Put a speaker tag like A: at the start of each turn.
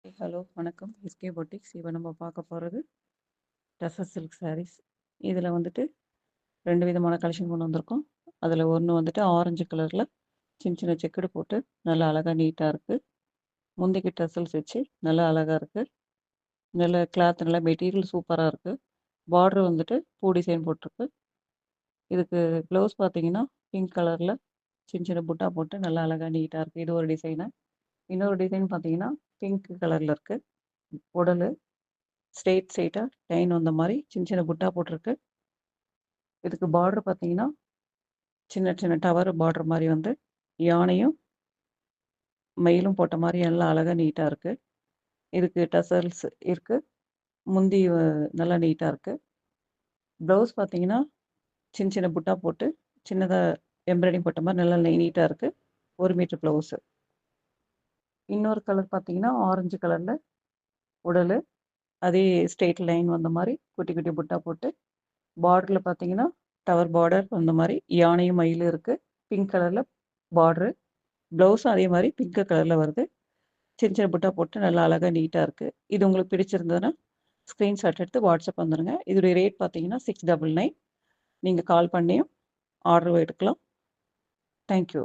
A: Hello வணக்கம். SK boutiques. இப்போ நம்ம பார்க்க போகிறது டசர் சில்க் சாரீஸ். இதில் வந்துட்டு 2 விதமான கலெக்ஷன் கொண்டு வந்திருக்கோம். அதில் ஒன்று வந்துட்டு ஆரஞ்சு கலரில் சின்ன சின்ன செக்குடு போட்டு நல்லா அழகாக நீட்டாக இருக்குது. முந்திக்கு டசல்ஸ் வச்சு நல்லா அழகாக இருக்குது. நல்ல கிளாத், நல்லா மெட்டீரியல் சூப்பராக இருக்குது. பார்டர் வந்துட்டு பூ டிசைன் போட்டிருக்கு. இதுக்கு ப்ளவுஸ் பார்த்தீங்கன்னா பிங்க் கலரில் சின்ன சின்ன புட்டா போட்டு நல்லா அழகாக நீட்டாக இருக்குது. இது ஒரு டிசைனு. இன்னொரு டிசைன் பார்த்தீங்கன்னா பிங்க் கலரில் இருக்குது. உடல் ஸ்ட்ரெயிட்டாக லைன் வந்த மாதிரி சின்ன சின்ன புட்டா போட்டிருக்கு. இதுக்கு பார்டர் பார்த்தீங்கன்னா சின்ன சின்ன டவர் பார்டர் மாதிரி வந்து யானையும் மயிலும் போட்ட மாதிரி எல்லாம் அழகாக நீட்டாக இருக்குது. இதுக்கு டசல்ஸ் இருக்குது. முந்தி நல்லா நீட்டாக இருக்குது. ப்ளவுஸ் பார்த்தீங்கன்னா சின்ன சின்ன புட்டா போட்டு சின்னதாக எம்ப்ராய்டிங் போட்ட மாதிரி நல்லா நீட்டாக இருக்குது. 1 மீட்டர் ப்ளவுஸு. இன்னொரு கலர் பார்த்தீங்கன்னா ஆரஞ்சு கலரில் உடல் அதே ஸ்ட்ரெயிட் லைன் வந்த மாதிரி குட்டி குட்டி புட்டா போட்டு பார்டரில் பார்த்தீங்கன்னா டவர் பார்டர் அந்த மாதிரி யானையும் மயிலும் இருக்குது. பிங்க் கலரில் பார்டரு. ப்ளவுஸும் அதே மாதிரி பிங்க் கலரில் வருது. சின்ன சின்ன புட்டா போட்டு நல்லா அழகாக நீட்டாக இருக்குது. இது உங்களுக்கு பிடிச்சிருந்ததுன்னா ஸ்க்ரீன்ஷாட் எடுத்து வாட்ஸ்அப் வந்துடுங்க. இதோடைய ரேட் பார்த்தீங்கன்னா 699. நீங்கள் கால் பண்ணியும் ஆர்டர் எடுக்கலாம். தேங்க்யூ.